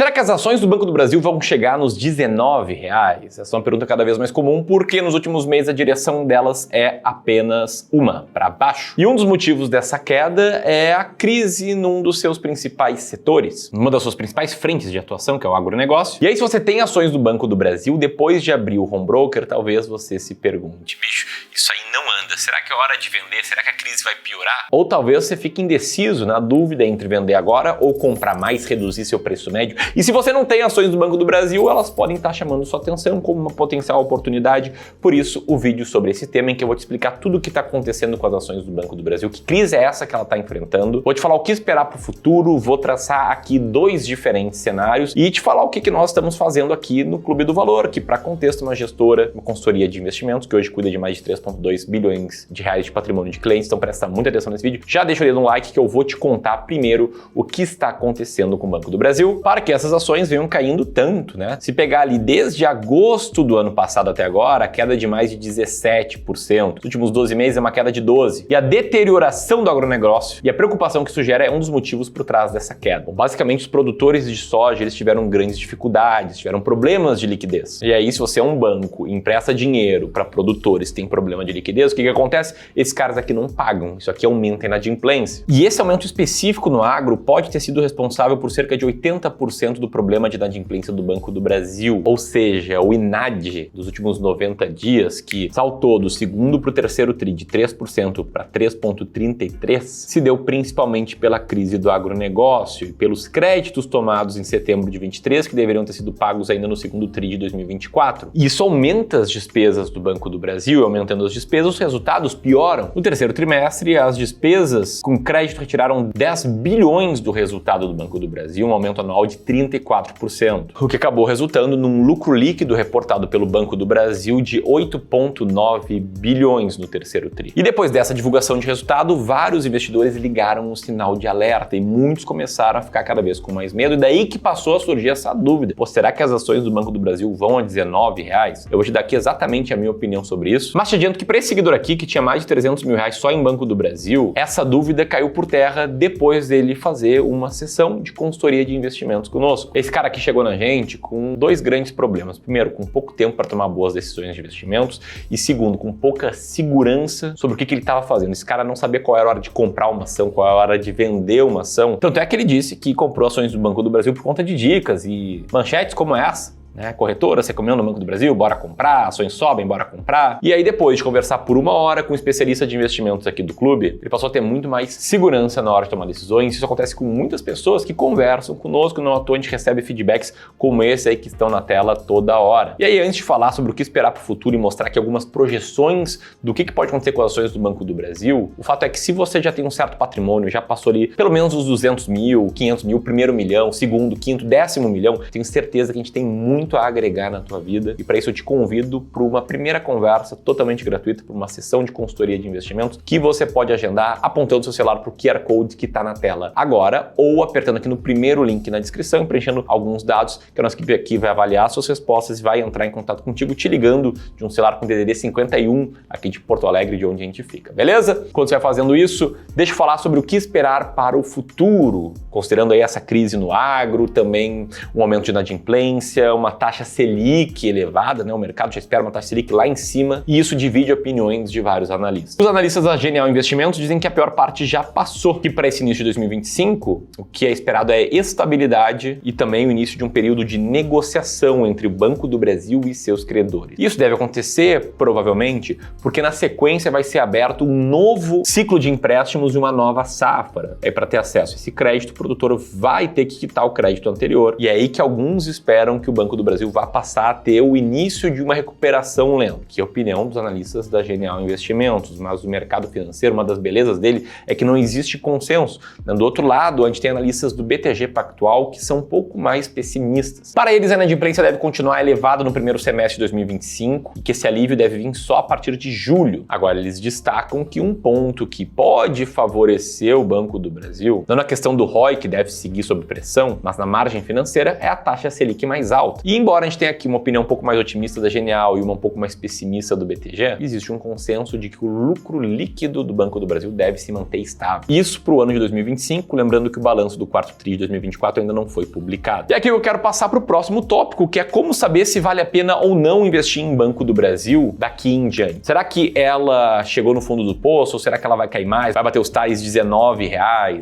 Será que as ações do Banco do Brasil vão chegar nos R$19? Essa é uma pergunta cada vez mais comum, porque nos últimos meses a direção delas é apenas uma, para baixo. E um dos motivos dessa queda é a crise num dos seus principais setores, numa das suas principais frentes de atuação, que é o agronegócio. E aí, se você tem ações do Banco do Brasil, depois de abrir o home broker, talvez você se pergunte: bicho, isso aí não anda, será que é hora de vender? Será que a crise vai piorar? Ou talvez você fique indeciso, na dúvida entre vender agora ou comprar mais, reduzir seu preço médio. E se você não tem ações do Banco do Brasil, elas podem estar chamando sua atenção como uma potencial oportunidade. Por isso, o vídeo sobre esse tema, em que eu vou te explicar tudo o que está acontecendo com as ações do Banco do Brasil, que crise é essa que ela está enfrentando. Vou te falar o que esperar para o futuro, vou traçar aqui dois diferentes cenários e te falar o que nós estamos fazendo aqui no Clube do Valor, que, para contexto, é uma gestora, uma consultoria de investimentos, que hoje cuida de mais de 3,2 bilhões de reais de patrimônio de clientes. Então presta muita atenção nesse vídeo. Já deixa o dedo no like que eu vou te contar primeiro o que está acontecendo com o Banco do Brasil para que essas ações venham caindo tanto, né? Se pegar ali desde agosto do ano passado até agora, a queda de mais de 17%. Nos últimos 12 meses é uma queda de 12%. E a deterioração do agronegócio e a preocupação que isso gera é um dos motivos por trás dessa queda. Bom, basicamente, os produtores de soja, eles tiveram grandes dificuldades, tiveram problemas de liquidez. E aí, se você é um banco e empresta dinheiro para produtores que têm problema de liquidez, o que acontece? Esses caras aqui não pagam. Isso aqui aumenta a inadimplência. E esse aumento específico no agro pode ter sido responsável por cerca de 80% do problema de inadimplência do Banco do Brasil. Ou seja, o INAD dos últimos 90 dias, que saltou do segundo para o terceiro TRI de 3% para 3,33%, se deu principalmente pela crise do agronegócio e pelos créditos tomados em setembro de 23, que deveriam ter sido pagos ainda no segundo TRI de 2024. E isso aumenta as despesas do Banco do Brasil, aumentando as despesas, os resultados pioram. No terceiro trimestre, as despesas com crédito retiraram 10 bilhões do resultado do Banco do Brasil, um aumento anual de 34%, o que acabou resultando num lucro líquido reportado pelo Banco do Brasil de 8,9 bilhões no terceiro TRI. E depois dessa divulgação de resultado, vários investidores ligaram um sinal de alerta e muitos começaram a ficar cada vez com mais medo, e daí que passou a surgir essa dúvida: pô, será que as ações do Banco do Brasil vão a R$19? Eu vou te dar aqui exatamente a minha opinião sobre isso, mas te adianto que para esse seguidor aqui, que tinha mais de 300 mil reais só em Banco do Brasil, essa dúvida caiu por terra depois dele fazer uma sessão de consultoria de investimentos conosco. Esse cara aqui chegou na gente com dois grandes problemas. Primeiro, com pouco tempo para tomar boas decisões de investimentos, e segundo, com pouca segurança sobre o que ele estava fazendo. Esse cara não sabia qual era a hora de comprar uma ação, qual era a hora de vender uma ação. Tanto é que ele disse que comprou ações do Banco do Brasil por conta de dicas e manchetes como essa, né? Corretora, você comeu no Banco do Brasil, bora comprar, ações sobem, bora comprar. E aí, depois de conversar por uma hora com um especialista de investimentos aqui do clube, ele passou a ter muito mais segurança na hora de tomar decisões. Isso acontece com muitas pessoas que conversam conosco, não à toa a gente recebe feedbacks como esse aí que estão na tela toda hora. E aí, antes de falar sobre o que esperar para o futuro e mostrar aqui algumas projeções do que pode acontecer com as ações do Banco do Brasil, o fato é que se você já tem um certo patrimônio, já passou ali pelo menos os 200 mil, 500 mil, primeiro milhão, segundo, quinto, 10º milhão, tenho certeza que a gente tem muito a agregar na tua vida, e para isso eu te convido para uma primeira conversa totalmente gratuita, para uma sessão de consultoria de investimentos que você pode agendar apontando seu celular para o QR Code que está na tela agora, ou apertando aqui no primeiro link na descrição e preenchendo alguns dados que a nossa equipe aqui vai avaliar suas respostas e vai entrar em contato contigo te ligando de um celular com DDD 51 aqui de Porto Alegre, de onde a gente fica, beleza? Quando você vai fazendo isso, deixa eu falar sobre o que esperar para o futuro, considerando aí essa crise no agro, também um aumento de inadimplência, uma taxa Selic elevada, né? O mercado já espera uma taxa Selic lá em cima, e isso divide opiniões de vários analistas. Os analistas da Genial Investimentos dizem que a pior parte já passou, que para esse início de 2025, o que é esperado é estabilidade e também o início de um período de negociação entre o Banco do Brasil e seus credores. Isso deve acontecer, provavelmente, porque na sequência vai ser aberto um novo ciclo de empréstimos e uma nova safra. Aí, para ter acesso a esse crédito, o produtor vai ter que quitar o crédito anterior, e é aí que alguns esperam que o Banco do Brasil vá passar a ter o início de uma recuperação lenta, que é a opinião dos analistas da Genial Investimentos. Mas o mercado financeiro, uma das belezas dele é que não existe consenso. Do outro lado, a gente tem analistas do BTG Pactual que são um pouco mais pessimistas. Para eles, a inadimplência deve continuar elevada no primeiro semestre de 2025 e que esse alívio deve vir só a partir de julho. Agora, eles destacam que um ponto que pode favorecer o Banco do Brasil, não na questão do ROI, que deve seguir sob pressão, mas na margem financeira, é a taxa Selic mais alta. E embora a gente tenha aqui uma opinião um pouco mais otimista da Genial e uma um pouco mais pessimista do BTG, existe um consenso de que o lucro líquido do Banco do Brasil deve se manter estável. Isso para o ano de 2025, lembrando que o balanço do quarto tri de 2024 ainda não foi publicado. E aqui eu quero passar para o próximo tópico, que é como saber se vale a pena ou não investir em Banco do Brasil daqui em diante. Será que ela chegou no fundo do poço ou será que ela vai cair mais? Vai bater os tais R$19?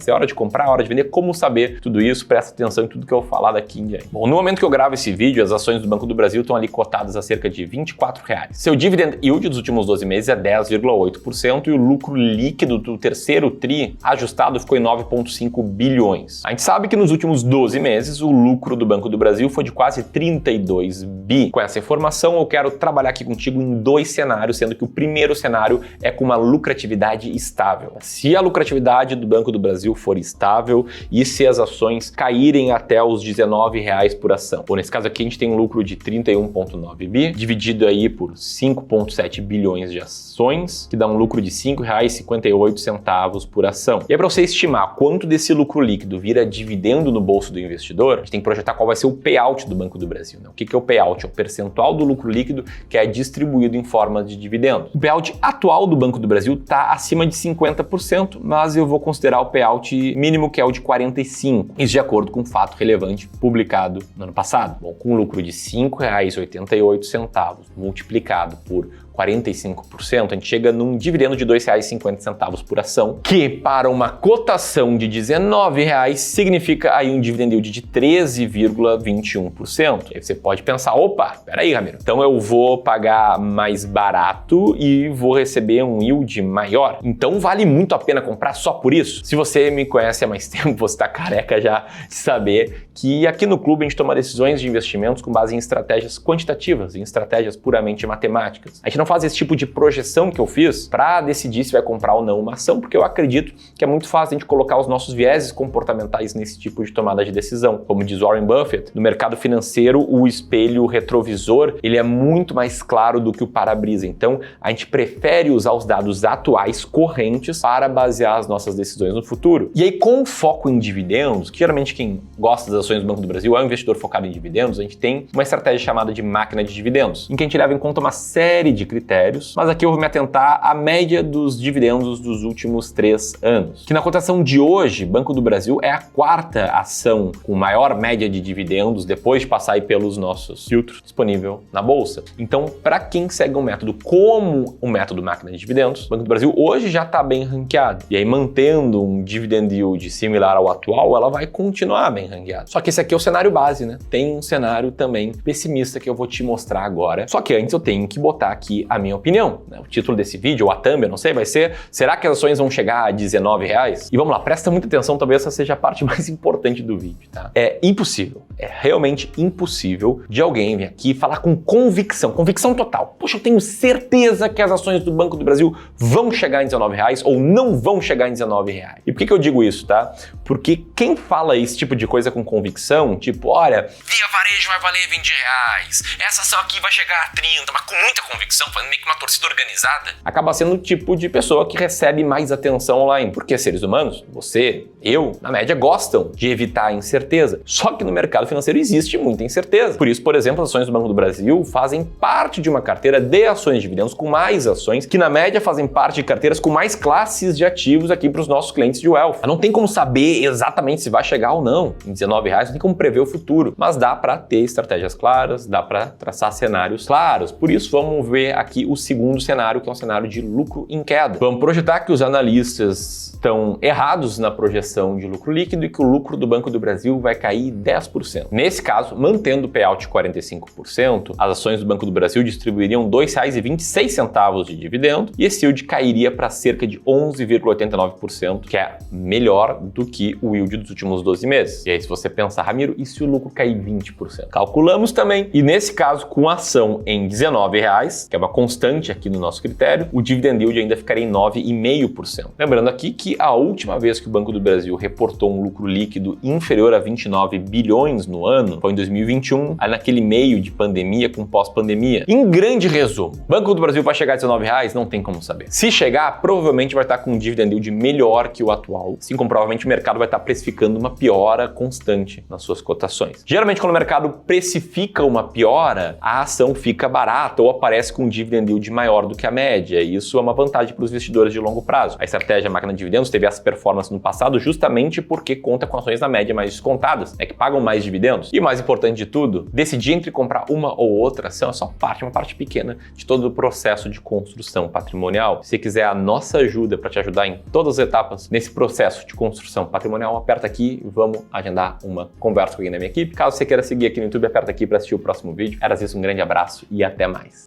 É hora de comprar, hora de vender? Como saber tudo isso? Presta atenção em tudo que eu vou falar daqui em diante. Bom, no momento que eu gravo esse vídeo, as ações do Banco do Brasil estão ali cotadas a cerca de R$24. Seu dividend yield dos últimos 12 meses é 10,8% e o lucro líquido do terceiro tri ajustado ficou em 9,5 bilhões. A gente sabe que nos últimos 12 meses o lucro do Banco do Brasil foi de quase 32 bi. Com essa informação eu quero trabalhar aqui contigo em dois cenários, sendo que o primeiro cenário é com uma lucratividade estável. Se a lucratividade do Banco do Brasil for estável e se as ações caírem até os R$19 por ação. Bom, nesse caso aqui a gente tem um lucro de 31,9 bi, dividido aí por 5,7 bilhões de ações, que dá um lucro de R$5,58 por ação. E aí para você estimar quanto desse lucro líquido vira dividendo no bolso do investidor, a gente tem que projetar qual vai ser o payout do Banco do Brasil. Né? O que é o payout? É o percentual do lucro líquido que é distribuído em forma de dividendo. O payout atual do Banco do Brasil está acima de 50%, mas eu vou considerar o payout mínimo, que é o de 45%. Isso de acordo com um fato relevante publicado no ano passado. Bom, com um lucro de R$5,88 multiplicado por 45%, a gente chega num dividendo de R$2,50 por ação, que para uma cotação de R$19 significa aí um dividend yield de 13,21%. Aí você pode pensar, opa, peraí, Ramiro, então eu vou pagar mais barato e vou receber um yield maior. Então vale muito a pena comprar só por isso? Se você me conhece há mais tempo, você está careca já de saber que aqui no clube a gente toma decisões de investimentos com base em estratégias quantitativas, em estratégias puramente matemáticas. A gente não faz esse tipo de projeção que eu fiz para decidir se vai comprar ou não uma ação, porque eu acredito que é muito fácil a gente colocar os nossos vieses comportamentais nesse tipo de tomada de decisão. Como diz Warren Buffett, no mercado financeiro o espelho retrovisor ele é muito mais claro do que o para-brisa. Então a gente prefere usar os dados atuais correntes para basear as nossas decisões no futuro. E aí com foco em dividendos, que geralmente quem gosta das ações do Banco do Brasil é um investidor focado em dividendos, a gente tem uma estratégia chamada de máquina de dividendos, em que a gente leva em conta uma série de critérios, mas aqui eu vou me atentar à média dos dividendos dos últimos 3 anos. Que na cotação de hoje, Banco do Brasil é a quarta ação com maior média de dividendos depois de passar aí pelos nossos filtros disponível na bolsa. Então, para quem segue um método como o método máquina de dividendos, o Banco do Brasil hoje já está bem ranqueado. E aí, mantendo um dividend yield similar ao atual, ela vai continuar bem ranqueada. Só que esse aqui é o cenário base, né? Tem um cenário também pessimista que eu vou te mostrar agora. Só que antes eu tenho que botar aqui a minha opinião. Né? O título desse vídeo, ou a thumb, eu não sei, vai ser: será que as ações vão chegar a R$19? E vamos lá, presta muita atenção, talvez essa seja a parte mais importante do vídeo, tá? É impossível, é realmente impossível de alguém vir aqui falar com convicção total. Poxa, eu tenho certeza que as ações do Banco do Brasil vão chegar em R$19 ou não vão chegar em R$19. E por que eu digo isso, tá? Porque quem fala esse tipo de coisa com convicção, tipo, olha, Via Varejo vai valer R$20, essa ação aqui vai chegar a 30, mas com muita convicção, fazendo meio que uma torcida organizada, acaba sendo o tipo de pessoa que recebe mais atenção online, porque seres humanos, você, eu, na média, gostam de evitar a incerteza. Só que no mercado financeiro existe muita incerteza. Por isso, por exemplo, as ações do Banco do Brasil fazem parte de uma carteira de ações de dividendos com mais ações, que na média fazem parte de carteiras com mais classes de ativos aqui para os nossos clientes de wealth. Não tem como saber exatamente se vai chegar ou não em R$19, não tem como prever o futuro, mas dá para ter estratégias claras, dá para traçar cenários claros. Por isso, vamos ver aqui o segundo cenário, que é um cenário de lucro em queda. Vamos projetar que os analistas estão errados na projeção de lucro líquido e que o lucro do Banco do Brasil vai cair 10%. Nesse caso, mantendo o payout de 45%, as ações do Banco do Brasil distribuiriam R$2,26 de dividendo e esse yield cairia para cerca de 11,89%, que é melhor do que o yield dos últimos 12 meses. E aí, se você pensar, Ramiro, e se o lucro cair 20%? Calculamos também. E nesse caso, com a ação em R$19, que é uma constante aqui no nosso critério, o dividend yield ainda ficaria em 9,5%. Lembrando aqui que que a última vez que o Banco do Brasil reportou um lucro líquido inferior a 29 bilhões no ano foi em 2021, aí naquele meio de pandemia com pós-pandemia. Em grande resumo, o Banco do Brasil vai chegar a R$19? Não tem como saber. Se chegar, provavelmente vai estar com um dividend yield melhor que o atual, assim como provavelmente o mercado vai estar precificando uma piora constante nas suas cotações. Geralmente, quando o mercado precifica uma piora, a ação fica barata ou aparece com um dividend yield maior do que a média, e isso é uma vantagem para os investidores de longo prazo. A estratégia máquina de dividendos teve essa performance no passado justamente porque conta com ações na média mais descontadas, que pagam mais dividendos. E o mais importante de tudo, decidir entre comprar uma ou outra ação é só uma parte pequena de todo o processo de construção patrimonial. Se quiser a nossa ajuda para te ajudar em todas as etapas nesse processo de construção patrimonial, aperta aqui e vamos agendar uma conversa com alguém da minha equipe. Caso você queira seguir aqui no YouTube, aperta aqui para assistir o próximo vídeo. Era isso, um grande abraço e até mais.